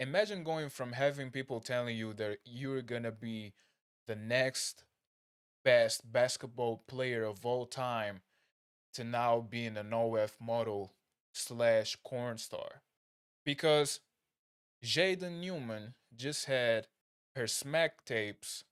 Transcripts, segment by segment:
Imagine going from having people telling you that you're gonna be the next best basketball player of all time to now being an OF model slash corn star. Because Jaden Newman just had her smack tapes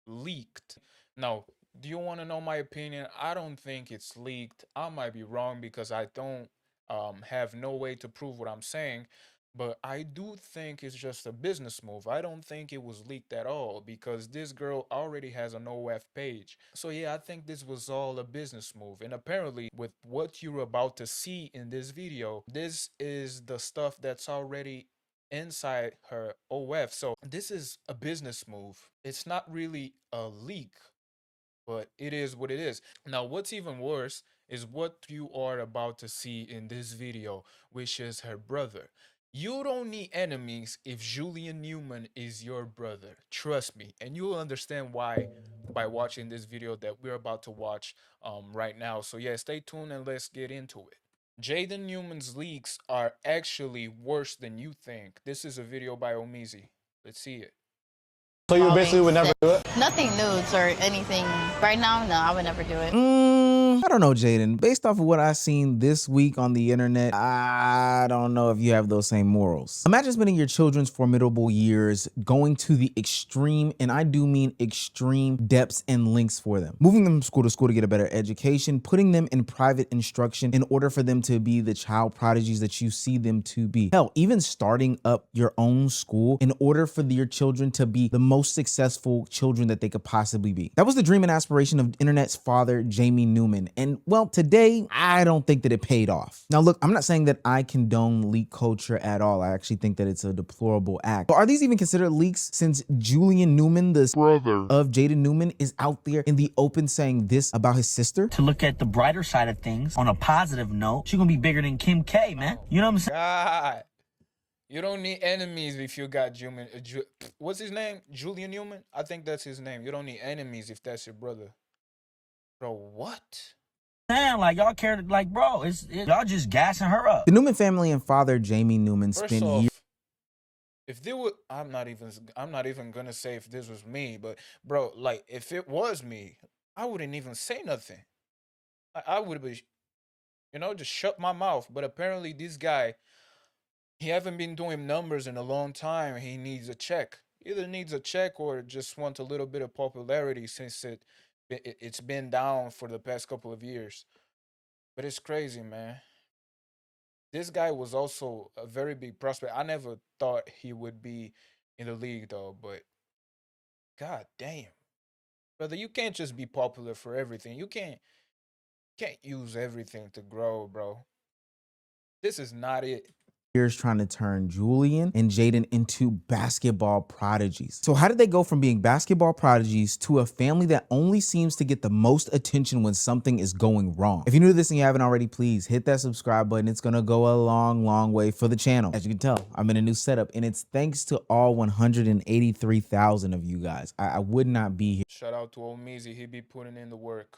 leaked. Now, do you want to know my opinion? I don't think it's leaked. I might be wrong because I don't have no way to prove what I'm saying. But I do think it's just a business move. I don't think it was leaked at all because this girl already has an OF page. So yeah, I think this was all a business move. And apparently, with what you're about to see in this video, this is the stuff that's already inside her OF. So this is a business move. It's not really a leak, but it is what it is. Now, what's even worse is what you are about to see in this video, which is her brother. You don't need enemies if Julian Newman is your brother. Trust me. And you'll understand why by watching this video that we're about to watch right now. So yeah, stay tuned and let's get into it. Jaden Newman's leaks are actually worse than you think. This is a video by Omizi. Let's see it. So you basically would never do it? Nothing nudes or anything. Right now, no, I would never do it. I don't know, Jaden. Based off of what I've seen this week on the internet, I don't know if you have those same morals. Imagine spending your children's formidable years going to the extreme, and I do mean extreme depths and lengths for them. Moving them from school to school to get a better education, putting them in private instruction in order for them to be the child prodigies that you see them to be. Hell, even starting up your own school in order for your children to be the most successful children that they could possibly be. That was the dream and aspiration of internet's father, Jamie Newman. And well, today, I don't think that it paid off. Now, look, I'm not saying that I condone leak culture at all. I actually think that it's a deplorable act. But are these even considered leaks since Julian Newman, the brother of Jaden Newman, is out there in the open saying this about his sister? To look at the brighter side of things, on a positive note, she's gonna be bigger than Kim K, man. You know what I'm saying? God. You don't need enemies if you got what's his name? Julian Newman? I think that's his name. You don't need enemies if that's your brother. Bro, what? Like y'all care, like bro, y'all just gassing her up. The Newman family and father Jamie Newman First spent off, years. if they would, I'm not even gonna say if this was me, but bro, like if it was me, I wouldn't even say nothing. I would be, just shut my mouth. But apparently, this guy, he haven't been doing numbers in a long time. He needs a check. Either needs a check or just wants a little bit of popularity since it's been down for the past couple of years. But it's crazy, man. This guy was also a very big prospect. I never thought he would be in the league though, but god damn. Brother, you can't just be popular for everything. You can't use everything to grow, bro. This is not it. Trying to turn Julian and Jaden into basketball prodigies. So how did they go from being basketball prodigies to a family that only seems to get the most attention when something is going wrong? If you're new to this and you haven't already, please hit that subscribe button. It's gonna go a long, long way for the channel. As you can tell, I'm in a new setup, and it's thanks to all 183,000 of you guys. I would not be here. Shout out to Omizi. He be putting in the work.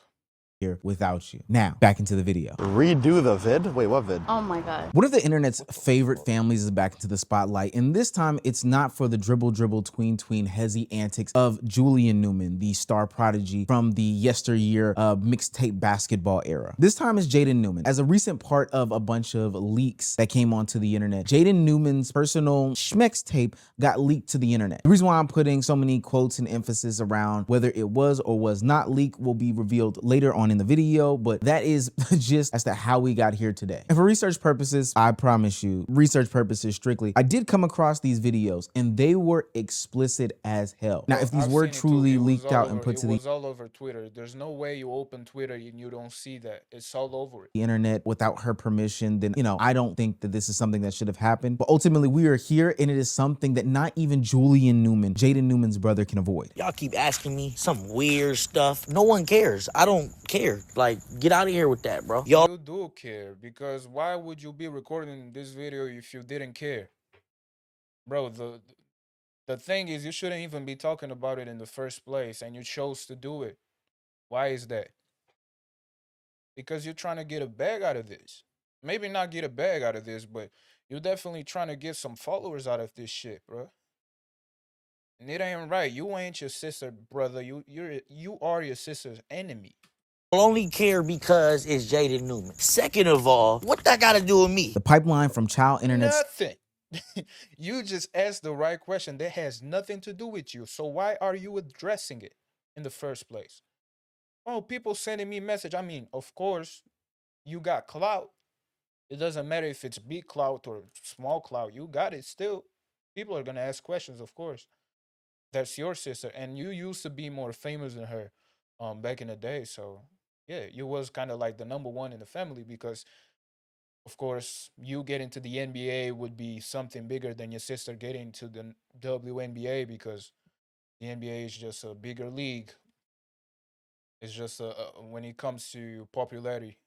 Here without you. Now, back into the video. Redo the vid? Wait, what vid? Oh my God. One of the internet's favorite families is back into the spotlight, and this time it's not for the dribble, tween, hezzy antics of Julian Newman, the star prodigy from the yesteryear mixtape basketball era. This time is Jaden Newman. As a recent part of a bunch of leaks that came onto the internet, Jaden Newman's personal schmex tape got leaked to the internet. The reason why I'm putting so many quotes and emphasis around whether it was or was not leaked will be revealed later on in the video, but that is just as to how we got here today. And for research purposes, I promise you, research purposes strictly, I did come across these videos and they were explicit as hell. Now, if these were truly leaked out and put to the it was all over Twitter. There's no way you open Twitter and you don't see that. It's all over it. Internet without her permission, then, I don't think that this is something that should have happened. But ultimately, we are here, and it is something that not even Julian Newman, Jaden Newman's brother, can avoid. Y'all keep asking me some weird stuff. No one cares. I don't care. Like, get out of here with that, bro. Y'all You do care, because why would you be recording this video if you didn't care? Bro, the thing is, you shouldn't even be talking about it in the first place, and you chose to do it. Why is that? Because you're trying to get a bag out of this. Maybe not get a bag out of this, but You definitely trying to get some followers out of this shit, bro. And it ain't right. You ain't your sister, brother. You are your sister's enemy. Only care because it's Jaden Newman. Second of all, what that got to do with me? The pipeline from child internet Nothing. You just asked the right question. That has nothing to do with you. So why are you addressing it in the first place? Oh, people sending me message. I mean, of course, you got clout. It doesn't matter if it's big clout or small clout. You got it still. People are gonna ask questions, of course. That's your sister, and you used to be more famous than her, back in the day. So yeah, you was kind of like the number one in the family because, of course, you getting to the NBA would be something bigger than your sister getting to the WNBA because the NBA is just a bigger league. It's just when it comes to popularity.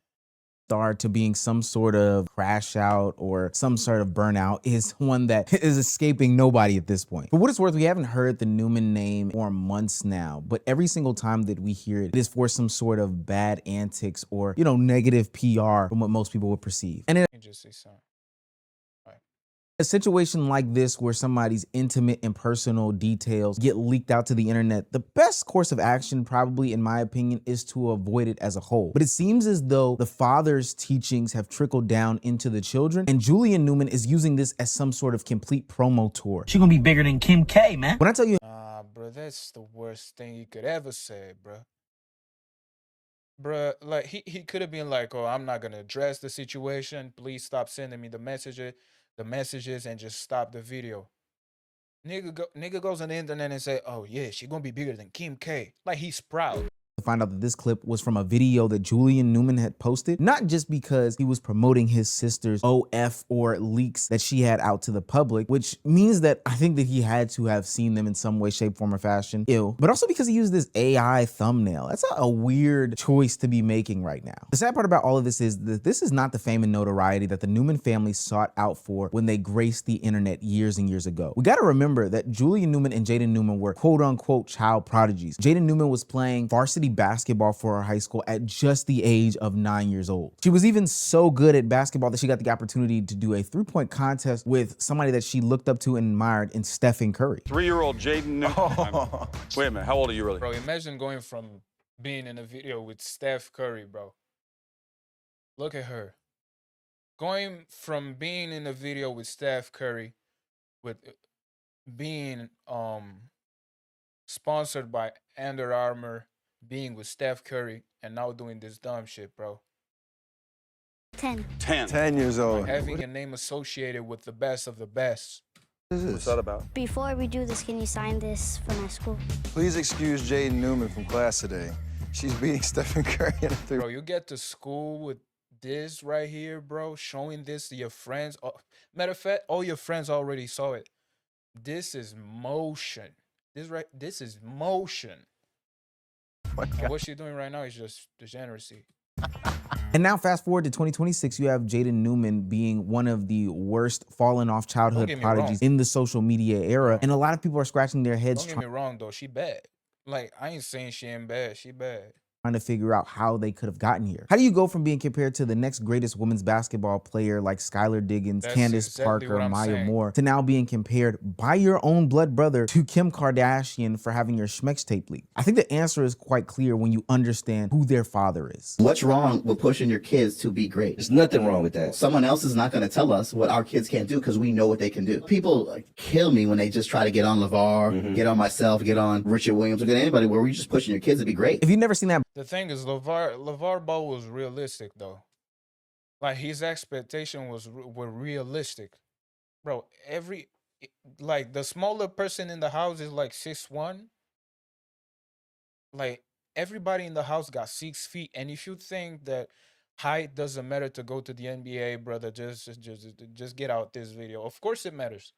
star to being some sort of crash out or some sort of burnout is one that is escaping nobody at this point. For what it's worth, we haven't heard the Newman name for months now, but every single time that we hear it, it is for some sort of bad antics or, negative PR from what most people would perceive. And in You just say something. Right. a situation like this where somebody's intimate and personal details get leaked out to the internet, the best course of action probably, in my opinion, is to avoid it as a whole. But it seems as though the father's teachings have trickled down into the children, and Julian Newman is using this as some sort of complete promo tour. She gonna be bigger than Kim K, man. When I tell you, Bro, that's the worst thing you could ever say, bro. Bruh, like he could have been like, "Oh, I'm not gonna address the situation. Please stop sending me the messages, and just stop the video." Nigga goes on the internet and say, "Oh yeah, she gonna be bigger than Kim K." Like he's proud. to find out that this clip was from a video that Julian Newman had posted, not just because he was promoting his sister's OF or leaks that she had out to the public, which means that I think that he had to have seen them in some way, shape, form, or fashion, but also because he used this AI thumbnail. That's a weird choice to be making right now. The sad part about all of this is that this is not the fame and notoriety that the Newman family sought out for when they graced the internet years and years ago. We gotta remember that Julian Newman and Jaden Newman were quote unquote child prodigies. Jaden Newman was playing varsity basketball for her high school at just the age of 9 years old. She was even so good at basketball that she got the opportunity to do a 3-point contest with somebody that she looked up to and admired in Stephen Curry. 3-year-old Jaden Newman. Wait a minute, how old are you really? Bro, imagine going from being in a video with Steph Curry, bro. Look at her. Going from being in a video with Steph Curry, with being sponsored by Under Armour, being with Steph Curry, and now doing this dumb shit, bro. 10. 10 years old. Having a name associated with the best of the best. What is What's this? that about? Before we do this, can you sign this for my school? Please excuse Jaden Newman from class today. She's beating Stephen Curry in a 3. Bro, you get to school with this right here, bro, showing this to your friends. Matter of fact, all your friends already saw it. This is motion. This is motion. And what she's doing right now is just degeneracy. And now fast forward to 2026, you have Jaden Newman being one of the worst fallen off childhood get me prodigies wrong. in the social media era. And a lot of people are scratching their heads Don't get me wrong though, she bad. Like I ain't saying she ain't bad. She bad. trying to figure out how they could have gotten here. How do you go from being compared to the next greatest women's basketball player like Skylar Diggins, That's Candace exactly Parker, what I'm Maya saying. Moore, to now being compared by your own blood brother to Kim Kardashian for having your Schmex tape leak? I think the answer is quite clear when you understand who their father is. What's wrong with pushing your kids to be great? There's nothing wrong with that. Someone else is not going to tell us what our kids can't do because we know what they can do. People kill me when they just try to get on LeVar, get on myself, get on Richard Williams, or get anybody where we're just pushing your kids to be great. If you've never seen that The thing is, LeVar Ball was realistic though. Like his expectation were realistic, bro. Like the smaller person in the house is like 6'1". Like everybody in the house got 6 feet, and if you think that height doesn't matter to go to the NBA, brother, just get out this video. Of course it matters.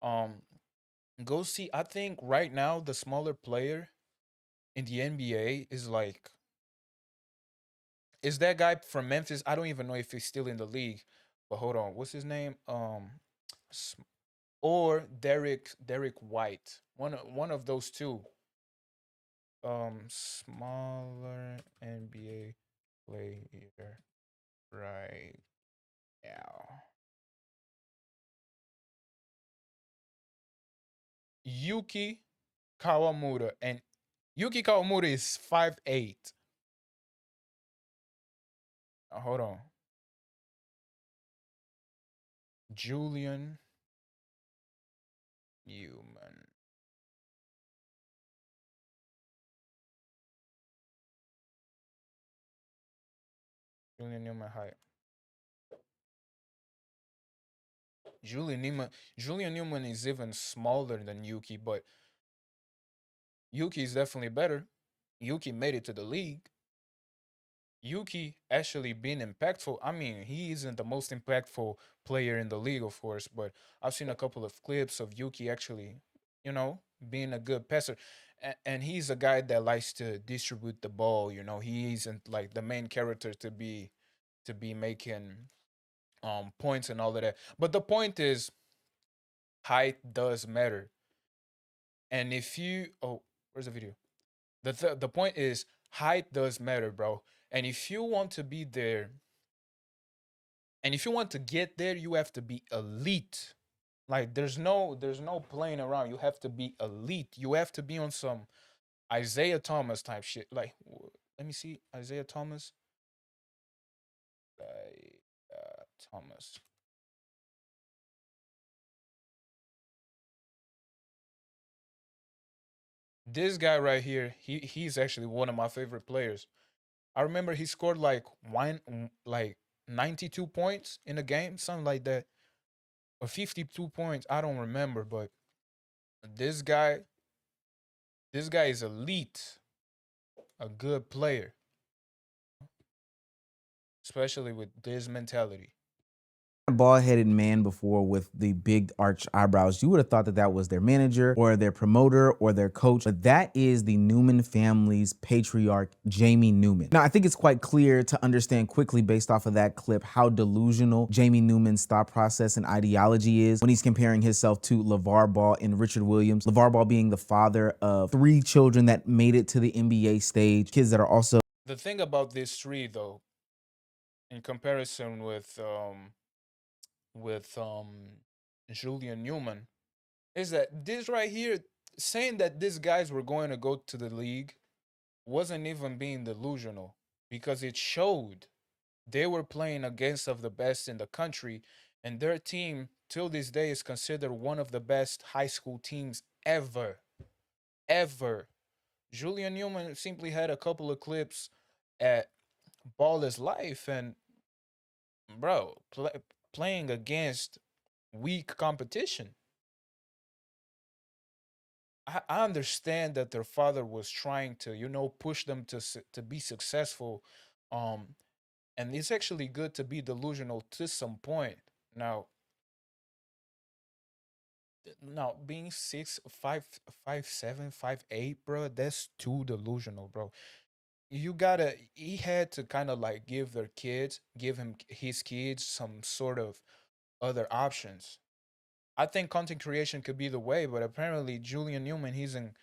Go see. I think right now the smaller player in the NBA is that guy from Memphis. I don't even know if he's still in the league. But hold on, what's his name? Or Derek White. One of those two. Smaller NBA player right now. Yuki Kawamura, and Yuki Kawamura is 5'8". Hold on. Julian Newman. Julian Newman height. Julian Newman is even smaller than Yuki, but Yuki is definitely better. Yuki made it to the league. Yuki actually being impactful. I mean, he isn't the most impactful player in the league, of course, but I've seen a couple of clips of Yuki actually, being a good passer. And he's a guy that likes to distribute the ball. He isn't like the main character to be making points and all of that. But the point is, height does matter. And if you where's the video? The point is, height does matter, bro. And if you want to be there, and if you want to get there, you have to be elite. Like there's no playing around. You have to be elite. You have to be on some Isaiah Thomas type shit. Like, let me see Isaiah Thomas. Thomas. This guy right here, he's actually one of my favorite players. I remember he scored like 92 points in a game, something like that, or 52 points. I don't remember, but this guy, this guy is elite, a good player, especially with this mentality. Bald-headed man before with the big arch eyebrows, you would have thought that that was their manager or their promoter or their coach, but that is the Newman family's patriarch, Jamie Newman. Now, I think it's quite clear to understand quickly based off of that clip how delusional Jamie Newman's thought process and ideology is when he's comparing himself to LeVar Ball and Richard Williams. LeVar Ball being the father of 3 children that made it to the NBA stage, kids that are also... The thing about this three, though, in comparison with Julian Newman, is that this right here, saying that these guys were going to go to the league, wasn't even being delusional, because it showed they were playing against of the best in the country, and their team till this day is considered one of the best high school teams ever. Julian Newman simply had a couple of clips at Ball is Life, and bro, playing against weak competition. I understand that their father was trying to, push them to be successful, um, and it's actually good to be delusional to some point. Now, being 6'5", 5'7", 5'8", bro, that's too delusional, bro. He had to kind of like give him his kids some sort of other options. I think content creation could be the way, but apparently Julian Newman, isn't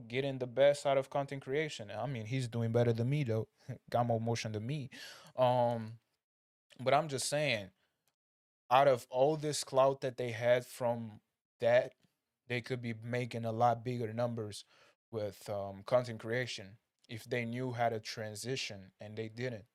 getting the best out of content creation. I mean, he's doing better than me though. Got more motion than me. Um, but I'm just saying, out of all this clout that they had from that, they could be making a lot bigger numbers with content creation if they knew how to transition, and they didn't.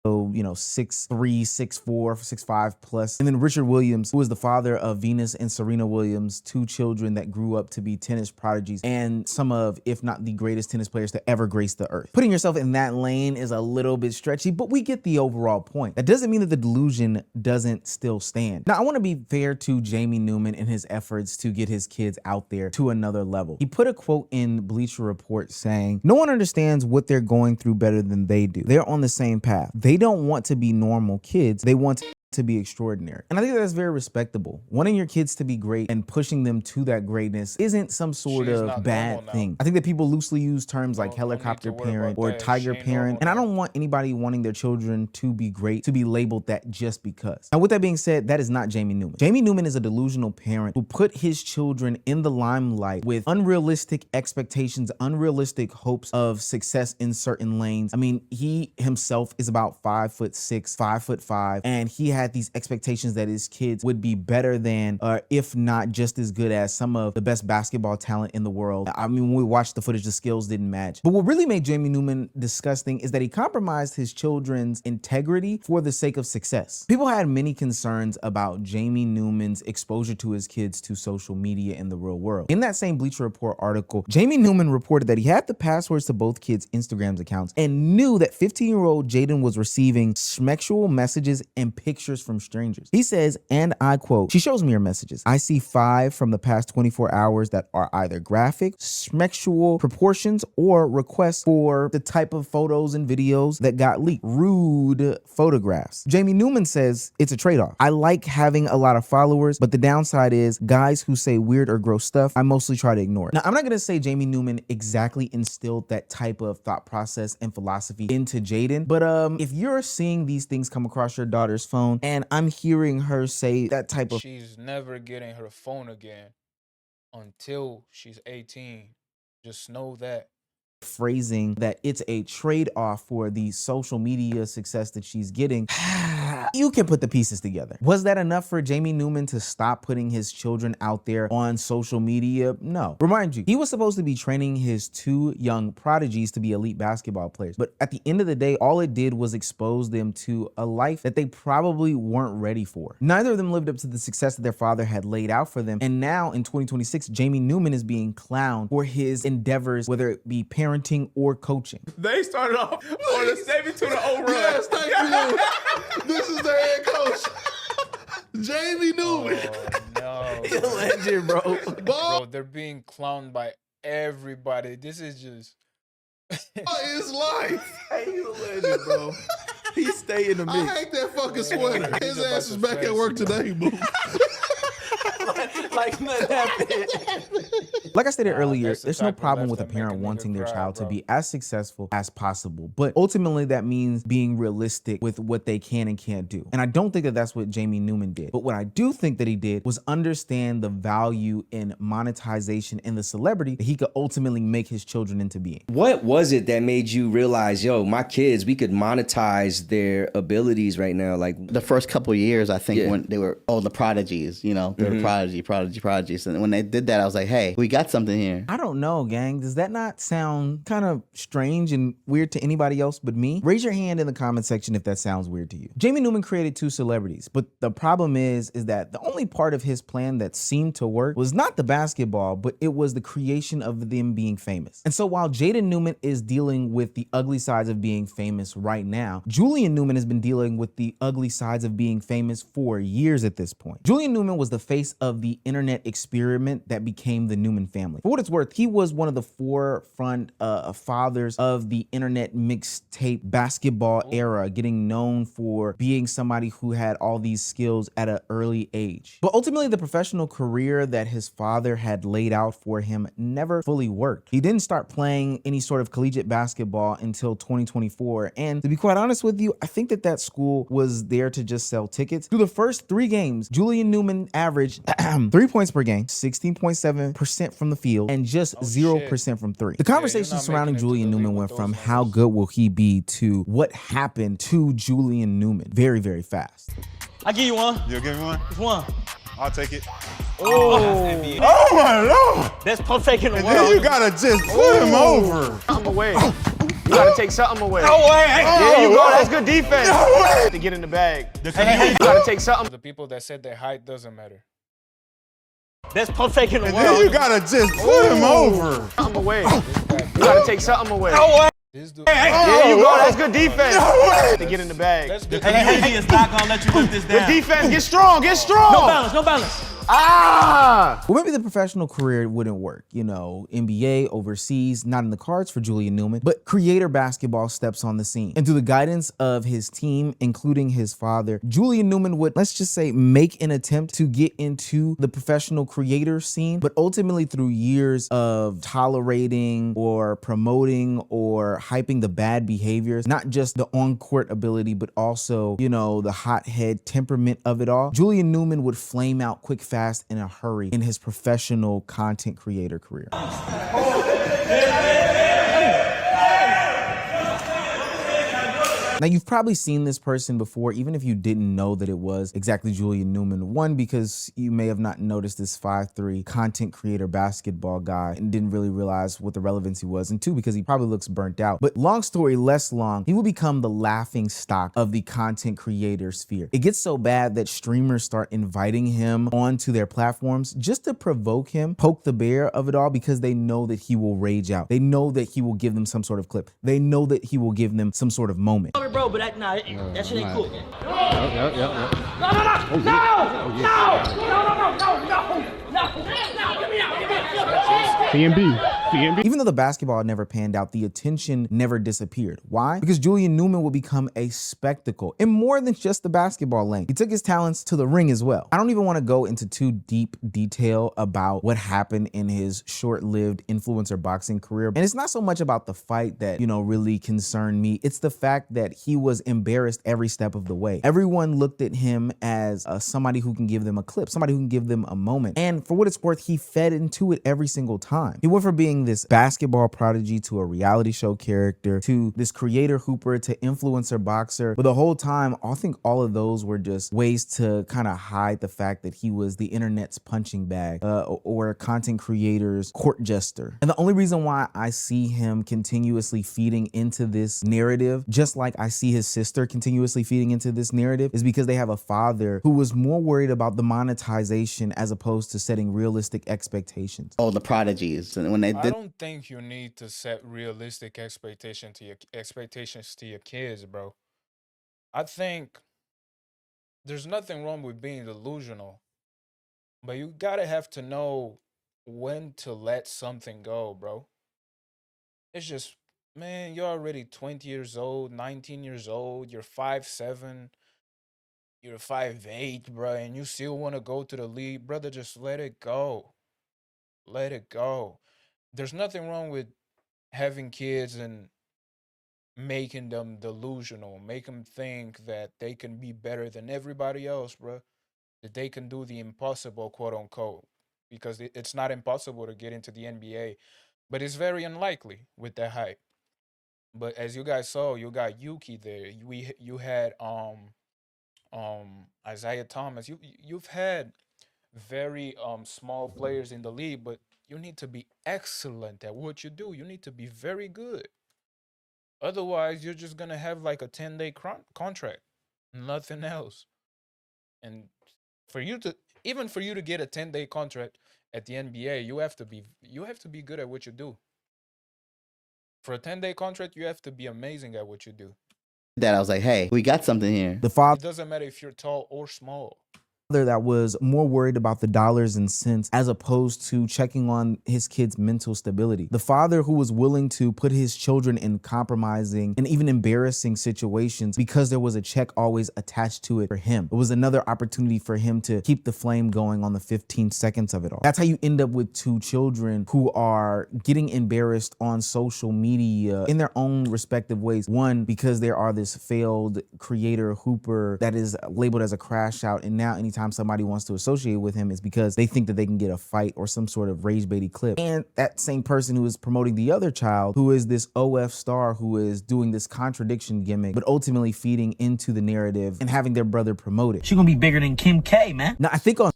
6'3", 6'4", 6'5" plus. And then Richard Williams, who was the father of Venus and Serena Williams, 2 children that grew up to be tennis prodigies and some of, if not the greatest tennis players to ever grace the earth. Putting yourself in that lane is a little bit stretchy, but we get the overall point. That doesn't mean that the delusion doesn't still stand. Now, I want to be fair to Jamie Newman in his efforts to get his kids out there to another level. He put a quote in Bleacher Report saying, "No one understands what they're going through better than they do. They're on the same path. They don't want to be normal kids. They want to be extraordinary." And I think that's very respectable. Wanting your kids to be great and pushing them to that greatness isn't some sort of bad thing. I think that people loosely use terms like helicopter parent or tiger parent, and I don't want anybody wanting their children to be great to be labeled that just because. Now, with that being said, that is not Jamie Newman. Jamie Newman is a delusional parent who put his children in the limelight with unrealistic expectations, unrealistic hopes of success in certain lanes. I mean, he himself is about 5'6", 5'5", and he has had these expectations that his kids would be better than, or if not just as good as, some of the best basketball talent in the world. I mean, when we watched the footage, the skills didn't match. But what really made Jamie Newman disgusting is that he compromised his children's integrity for the sake of success. People had many concerns about Jamie Newman's exposure to his kids to social media in the real world. In that same Bleacher Report article, Jamie Newman reported that he had the passwords to both kids' Instagram accounts and knew that 15-year-old Jaden was receiving sexual messages and pictures from strangers. He says, and I quote, "She shows me her messages. I see 5 from the past 24 hours that are either graphic, sexual proportions, or requests for the type of photos and videos that got leaked. Rude photographs." Jamie Newman says it's a trade-off. "I like having a lot of followers, but the downside is guys who say weird or gross stuff, I mostly try to ignore it." Now, I'm not gonna say Jamie Newman exactly instilled that type of thought process and philosophy into Jaden, but if you're seeing these things come across your daughter's phone and I'm hearing her say that type of— She's never getting her phone again until she's 18. Just know that. phrasing that it's a trade-off for the social media success that she's getting, you can put the pieces together. Was that enough for Jamie Newman to stop putting his children out there on social media? No. Remind you, he was supposed to be training his 2 young prodigies to be elite basketball players, but at the end of the day, all it did was expose them to a life that they probably weren't ready for. Neither of them lived up to the success that their father had laid out for them, and now in 2026, Jamie Newman is being clowned for his endeavors, whether it be parenting or coaching. They started off on the 7 to the 0 run. Yes, thank you. This is their head coach, Jamie Newman. Oh, no. He's a legend, bro. Bro, they're being clowned by everybody. This is just... His life. Hey, he's a legend, bro. He stay in the mix. I hate that fucking sweater. He's His about ass to is back flex, at work bro. today, boo. Like nothing happened. Like I stated earlier, that's the there's no type of problem left with a that make a parent nigga wanting their cry, child to bro. be as successful as possible. But ultimately, that means being realistic with what they can and can't do. And I don't think that that's what Jamie Newman did. But what I do think that he did was understand the value in monetization and the celebrity that he could ultimately make his children into being. What was it that made you realize, yo, my kids, we could monetize their abilities right now? Like The first couple years, I think, Yeah. when they were, the prodigies, you know, they were prodigies. And when they did that, I was like, hey, we got something here. I don't know, gang. Does that not sound kind of strange and weird to anybody else but me? Raise your hand in the comment section if that sounds weird to you. Jamie Newman created 2 celebrities, but the problem is that the only part of his plan that seemed to work was not the basketball, but it was the creation of them being famous. And so while Jaden Newman is dealing with the ugly sides of being famous right now, Julian Newman has been dealing with the ugly sides of being famous for years at this point. Julian Newman was the face of the internet experiment that became the Newman family. For what it's worth, he was one of the forefront fathers of the internet mixtape basketball era, getting known for being somebody who had all these skills at an early age. But ultimately, the professional career that his father had laid out for him never fully worked. He didn't start playing any sort of collegiate basketball until 2024. And to be quite honest with you, I think that school was there to just sell tickets. Through the first 3 games, Julian Newman averaged 3 points per game, 16.7% from the field, and just 0% from 3. The conversation not surrounding making it to Julian the league Newman with went from those how numbers. good will he be to what happened to Julian Newman very, very fast. I give you one. You'll give me one? Just one. I'll take it. Oh my Lord! That's perfect in the And world. then you gotta just put him over. Something away. You gotta take something away. No way! There you go. That's good defense. To get in the bag. You gotta take something. The people that said their height doesn't matter. That's perfect in the And world. then you gotta just put him over. Something away. You gotta take something away. This dude... There you go. That's good defense. To get in the bag. That's good. He is not gonna let you lift this down. Good defense. Get strong. Get strong. No balance. No balance. Ah! Well, maybe the professional career wouldn't work. You know, NBA, overseas, not in the cards for Julian Newman, but creator basketball steps on the scene. And through the guidance of his team, including his father, Julian Newman would, let's just say, make an attempt to get into the professional creator scene, but ultimately through years of tolerating or promoting or hyping the bad behaviors, not just the on-court ability, but also, you know, the hothead temperament of it all, Julian Newman would flame out quick, fast, in a hurry in his professional content creator career. Now, you've probably seen this person before, even if you didn't know that it was exactly Julian Newman. One, because you may have not noticed this 5'3" content creator basketball guy and didn't really realize what the relevancy was. And two, because he probably looks burnt out. But long story less long, he will become the laughing stock of the content creator sphere. It gets so bad that streamers start inviting him onto their platforms just to provoke him, poke the bear of it all, because they know that he will rage out. They know that he will give them some sort of clip. They know that he will give them some sort of moment. Bro, but that shit ain't cool. Even though the basketball never panned out, the attention never disappeared. Why? Because Julian Newman will become a spectacle in more than just the basketball lane. He took his talents to the ring as well. I don't even want to go into too deep detail about what happened in his short-lived influencer boxing career. And it's not so much about the fight that, really concerned me. It's the fact that he was embarrassed every step of the way. Everyone looked at him as somebody who can give them a clip, somebody who can give them a moment. And for what it's worth, he fed into it every single time. He went from being this basketball prodigy to a reality show character to this creator hooper to influencer boxer. But the whole time, I think all of those were just ways to kind of hide the fact that he was the internet's punching bag or content creator's court jester. And the only reason why I see him continuously feeding into this narrative, just like I see his sister continuously feeding into this narrative, is because they have a father who was more worried about the monetization as opposed to setting realistic expectations. Oh, the prodigies. And when they I did, don't think you need to set realistic expectations to your kids, bro. I think there's nothing wrong with being delusional, but you gotta have to know when to let something go, bro. It's just, man, you're already 20 years old, 19 years old, you're 5'7", you're 5'8", bro, and you still want to go to the league, brother, just let it go. Let it go. There's nothing wrong with having kids and making them delusional, make them think that they can be better than everybody else, bro. That they can do the impossible, quote unquote, because it's not impossible to get into the NBA, but it's very unlikely with that hype. But as you guys saw, you got Yuki there. You had Isaiah Thomas. You've had very small players in the league, but you need to be excellent at what you do. You need to be very good. Otherwise, you're just gonna have like a 10-day contract, nothing else. And for you to even for you to get a 10-day contract at the NBA, you have to be good at what you do. For a 10-day contract, you have to be amazing at what you do. that I was like, hey, we got something here. The father It doesn't matter if you're tall or small. that was more worried about the dollars and cents as opposed to checking on his kid's mental stability. The father who was willing to put his children in compromising and even embarrassing situations because there was a check always attached to it for him. It was another opportunity for him to keep the flame going on the 15 seconds of it all. That's how you end up with two children who are getting embarrassed on social media in their own respective ways. One, because there are this failed creator hooper that is labeled as a crash out, and now anytime somebody wants to associate with him is because they think that they can get a fight or some sort of rage baity clip. And that same person who is promoting the other child, who is this OF star who is doing this contradiction gimmick, but ultimately feeding into the narrative and having their brother promoted. She gonna be bigger than Kim K, man. Now, I think on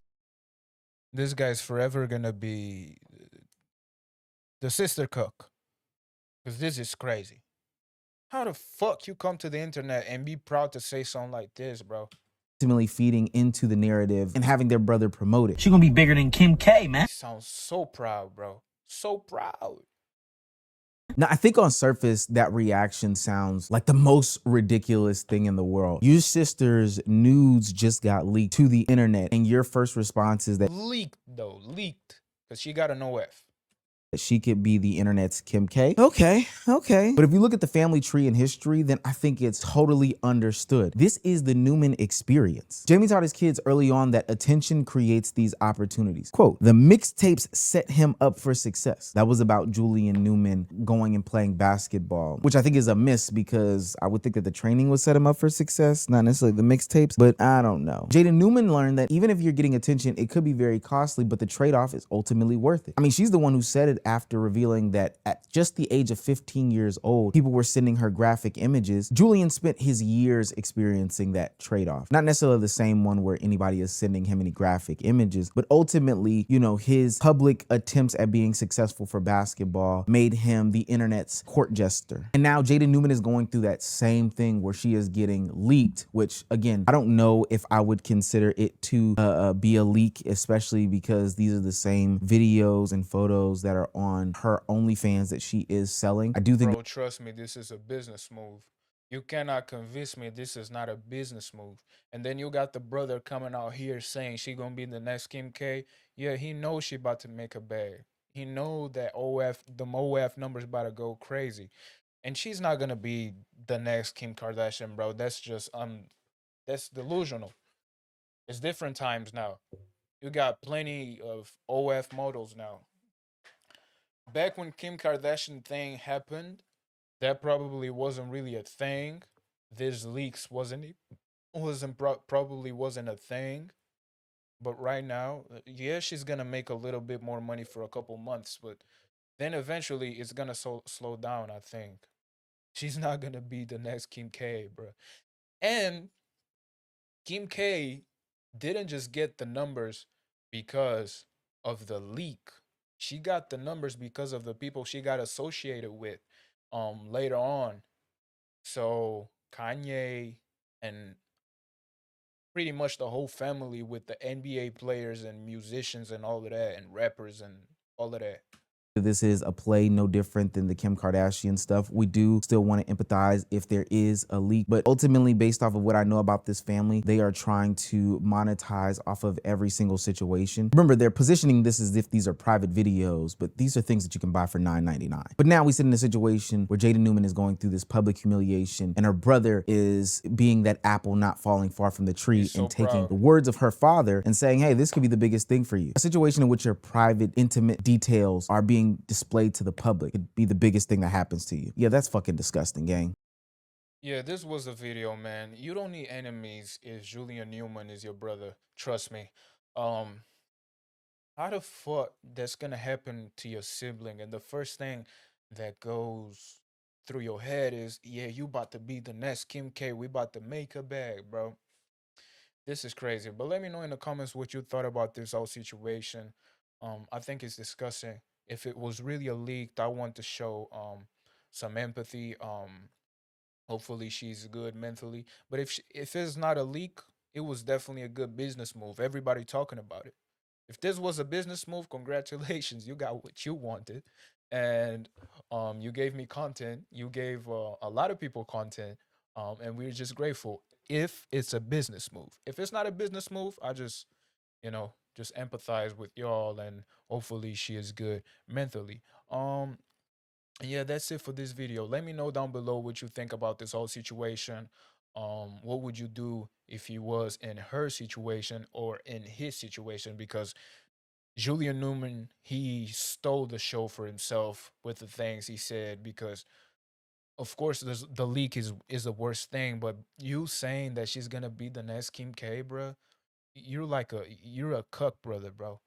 This guy's forever gonna be the sister cook. Because this is crazy. How the fuck you come to the internet and be proud to say something like this, bro? ultimately feeding into the narrative and having their brother promoted. She gonna be bigger than Kim K, man. He sounds so proud, bro. So proud. Now, I think on surface, that reaction sounds like the most ridiculous thing in the world. Your sister's nudes just got leaked to the internet, and your first response is that Leaked, though. Leaked. Because she got an OF. she could be the internet's Kim K. Okay. But if you look at the family tree and history, then I think it's totally understood. This is the Newman experience. Jamie taught his kids early on that attention creates these opportunities. Quote, the mixtapes set him up for success. That was about Julian Newman going and playing basketball, which I think is a miss because I would think that the training would set him up for success, not necessarily the mixtapes, but I don't know. Jaden Newman learned that even if you're getting attention, it could be very costly, but the trade-off is ultimately worth it. I mean, she's the one who said it after revealing that at just the age of 15 years old, people were sending her graphic images, Julian spent his years experiencing that trade-off. Not necessarily the same one where anybody is sending him any graphic images, but ultimately, you know, his public attempts at being successful for basketball made him the internet's court jester. And now Jaden Newman is going through that same thing where she is getting leaked, which again, I don't know if I would consider it to be a leak, especially because these are the same videos and photos that are on her OnlyFans that she is selling. I do think, Bro, trust me, this is a business move. You cannot convince me this is not a business move. And then you got the brother coming out here saying she gonna be the next Kim K. Yeah, he knows she about to make a bag. He know that the OF numbers about to go crazy. And she's not gonna be the next Kim Kardashian, bro. That's delusional. It's different times now. You got plenty of OF models now. Back when Kim Kardashian thing happened, that probably wasn't really a thing. This leaks probably wasn't a thing. But right now, yeah, she's gonna make a little bit more money for a couple months, but then eventually it's gonna slow down. I think she's not gonna be the next Kim K, bro. And Kim K didn't just get the numbers because of the leak. She got the numbers because of the people she got associated with later on. So Kanye and pretty much the whole family with the NBA players and musicians and all of that and rappers and all of that. this is a play no different than the Kim Kardashian stuff. We do still want to empathize if there is a leak, but ultimately, based off of what I know about this family, they are trying to monetize off of every single situation. Remember, they're positioning this as if these are private videos, but these are things that you can buy for $9.99. But now we sit in a situation where Jaden Newman is going through this public humiliation, and her brother is being that apple not falling far from the tree and taking the words of her father and saying, hey, this could be the biggest thing for you. A situation in which your private, intimate details are being displayed to the public could be the biggest thing that happens to you. Yeah, that's fucking disgusting, gang. Yeah, this was a video, man. You don't need enemies if Julian Newman is your brother. Trust me. How the fuck that's gonna happen to your sibling? And the first thing that goes through your head is, yeah, you about to be the next Kim K. We about to make a bag, bro. This is crazy. But let me know in the comments what you thought about this whole situation. I think it's disgusting. If it was really a leak, I want to show some empathy. Hopefully she's good mentally. But if it's not a leak, it was definitely a good business move. Everybody talking about it. If this was a business move, congratulations, you got what you wanted, and you gave me content. You gave a lot of people content, and we're just grateful. If it's a business move, if it's not a business move, I just just empathize with y'all, and hopefully she is good mentally. Yeah, that's it for this video. Let me know down below what you think about this whole situation. What would you do if you was in her situation or in his situation? Because Julian Newman, he stole the show for himself with the things he said. Because of course, the leak is the worst thing, but you saying that she's gonna be the next Kim K, bro, you're a cuck brother, bro.